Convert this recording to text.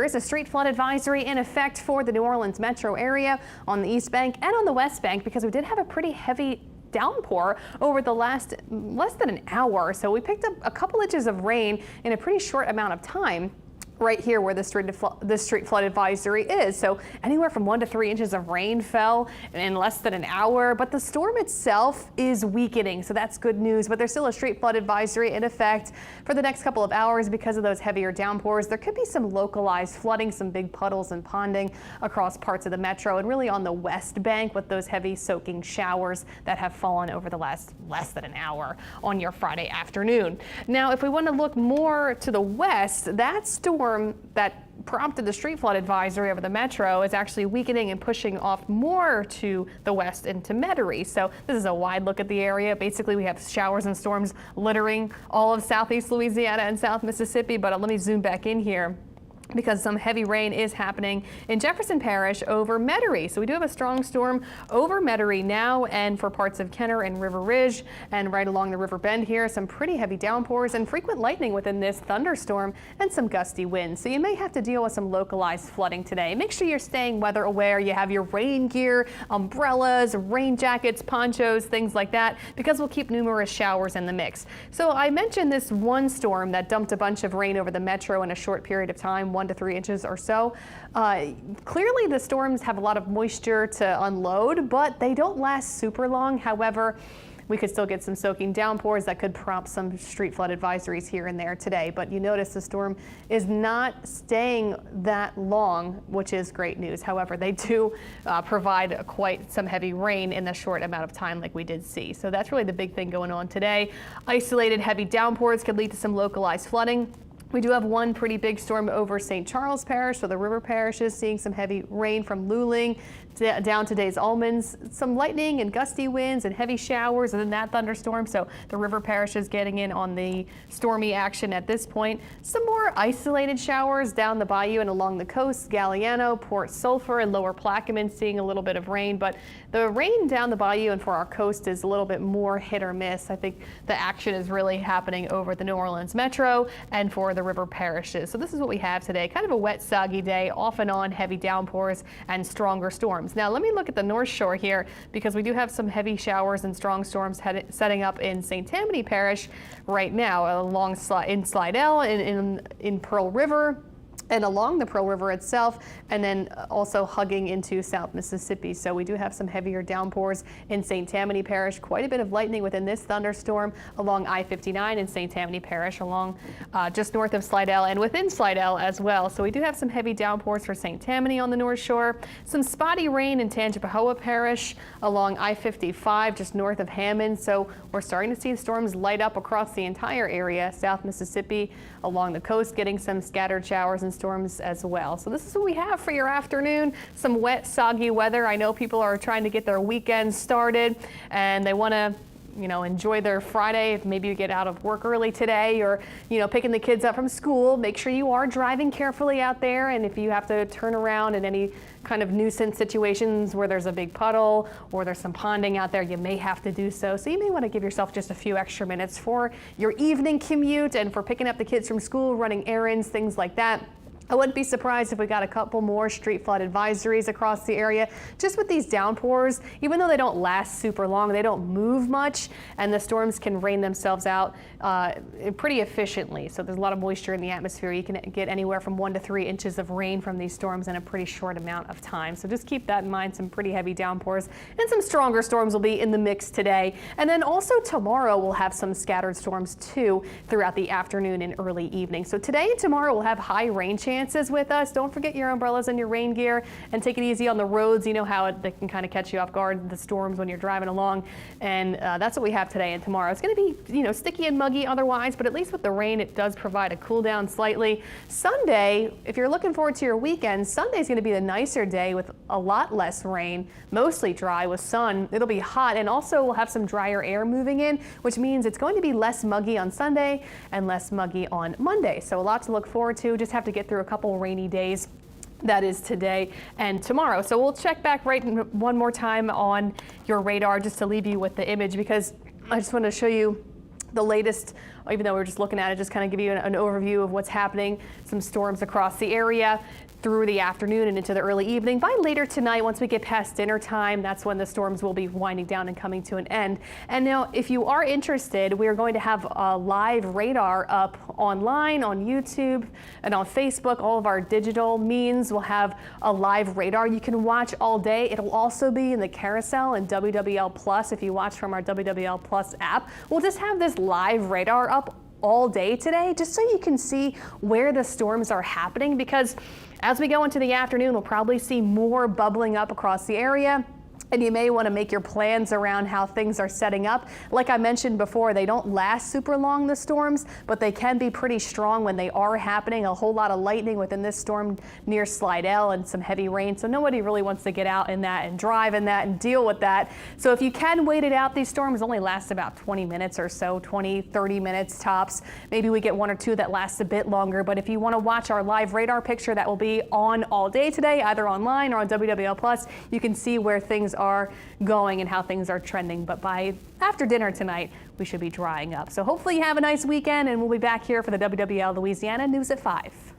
there is a street flood advisory in effect for the New Orleans metro area on the East Bank and on the West Bank because we did have a pretty heavy downpour over the last less than an hour. So we picked up a couple inches of rain in a pretty short amount of time right here where the street flood advisory is. So anywhere from 1 to 3 inches of rain fell in less than an hour, but the storm itself is weakening, so that's good news. But there's still a street flood advisory in effect for the next couple of hours because of those heavier downpours. There could be some localized flooding, some big puddles and ponding across parts of the metro and really on the West Bank with those heavy soaking showers that have fallen over the last less than an hour on your Friday afternoon. Now, if we want to look more to the west, that storm that prompted the street flood advisory over the metro is actually weakening and pushing off more to the west into Metairie. So this is a wide look at the area. Basically, we have showers and storms littering all of southeast Louisiana and South Mississippi. But let me zoom back in here, because some heavy rain is happening in Jefferson Parish over Metairie. So we do have a strong storm over Metairie now, and for parts of Kenner and River Ridge and right along the river bend here, some pretty heavy downpours and frequent lightning within this thunderstorm and some gusty winds. So you may have to deal with some localized flooding today. Make sure you're staying weather aware. You have your rain gear, umbrellas, rain jackets, ponchos, things like that, because we'll keep numerous showers in the mix. So I mentioned this one storm that dumped a bunch of rain over the metro in a short period of time, 1 to 3 inches or so. Clearly the storms have a lot of moisture to unload, but they don't last super long. However, we could still get some soaking downpours that could prompt some street flood advisories here and there today. But you notice the storm is not staying that long, which is great news. However, they do provide quite some heavy rain in the short amount of time like we did see. So that's really the big thing going on today. Isolated heavy downpours could lead to some localized flooding. We do have one pretty big storm over St. Charles Parish, so the river parishes seeing some heavy rain from Luling down to Des Almonds, some lightning and gusty winds and heavy showers and then that thunderstorm. So the river parishes getting in on the stormy action at this point. Some more isolated showers down the bayou and along the coast, Galliano, Port Sulphur and Lower Plaquemine seeing a little bit of rain, but the rain down the bayou and for our coast is a little bit more hit or miss. I think the action is really happening over the New Orleans metro and for the river parishes. So this is what we have today, kind of a wet, soggy day, off and on heavy downpours and stronger storms. Now let me look at the North Shore here, because we do have some heavy showers and strong storms setting up in St. Tammany Parish right now, along in Slidell, in Pearl River, and along the Pearl River itself, and then also hugging into South Mississippi. So we do have some heavier downpours in St. Tammany Parish, quite a bit of lightning within this thunderstorm along I-59 in St. Tammany Parish, along just north of Slidell and within Slidell as well. So we do have some heavy downpours for St. Tammany on the North Shore, some spotty rain in Tangipahoa Parish along I-55 just north of Hammond. So we're starting to see storms light up across the entire area, South Mississippi along the coast, getting some scattered showers and storms as well. So this is what we have for your afternoon. Some wet, soggy weather. I know people are trying to get their weekend started and they want to enjoy their Friday. If maybe you get out of work early today or, picking the kids up from school, make sure you are driving carefully out there. And if you have to turn around in any kind of nuisance situations where there's a big puddle or there's some ponding out there, you may have to do so. So you may want to give yourself just a few extra minutes for your evening commute and for picking up the kids from school, running errands, things like that. I wouldn't be surprised if we got a couple more street flood advisories across the area. Just with these downpours, even though they don't last super long, they don't move much, and the storms can rain themselves out pretty efficiently. So there's a lot of moisture in the atmosphere. You can get anywhere from 1 to 3 inches of rain from these storms in a pretty short amount of time. So just keep that in mind. Some pretty heavy downpours and some stronger storms will be in the mix today. And then also tomorrow we'll have some scattered storms too throughout the afternoon and early evening. So today and tomorrow we'll have high rain chances with us. Don't forget your umbrellas and your rain gear, and take it easy on the roads. You know how they can kind of catch you off guard, the storms when you're driving along, and that's what we have today and tomorrow. It's going to be sticky and muggy otherwise, but at least with the rain it does provide a cool down slightly. Sunday, if you're looking forward to your weekend, Sunday's going to be the nicer day with a lot less rain, mostly dry with sun. It'll be hot, and also we'll have some drier air moving in, which means it's going to be less muggy on Sunday and less muggy on Monday. So a lot to look forward to. Just have to get through a couple rainy days. That is today and tomorrow. So we'll check back one more time on your radar just to leave you with the image, because I just want to show you the latest even though we're just looking at it, just kind of give you an overview of what's happening. Some storms across the area through the afternoon and into the early evening. By later tonight, once we get past dinner time, that's when the storms will be winding down and coming to an end. And now, if you are interested, we are going to have a live radar up online on YouTube and on Facebook. All of our digital means will have a live radar you can watch all day. It'll also be in the carousel and WWL Plus if you watch from our WWL Plus app. We'll just have this live radar up all day today, just so you can see where the storms are happening, because as we go into the afternoon, we'll probably see more bubbling up across the area. And you may want to make your plans around how things are setting up. Like I mentioned before, they don't last super long, the storms, but they can be pretty strong when they are happening. A whole lot of lightning within this storm near Slidell and some heavy rain. So nobody really wants to get out in that and drive in that and deal with that. So if you can wait it out, these storms only last about 20 minutes or so, 20, 30 minutes tops. Maybe we get one or two that last a bit longer. But if you want to watch our live radar picture that will be on all day today, either online or on WWL Plus, you can see where things are going and how things are trending. But by after dinner tonight, we should be drying up. So hopefully you have a nice weekend, and we'll be back here for the WWL Louisiana News at 5.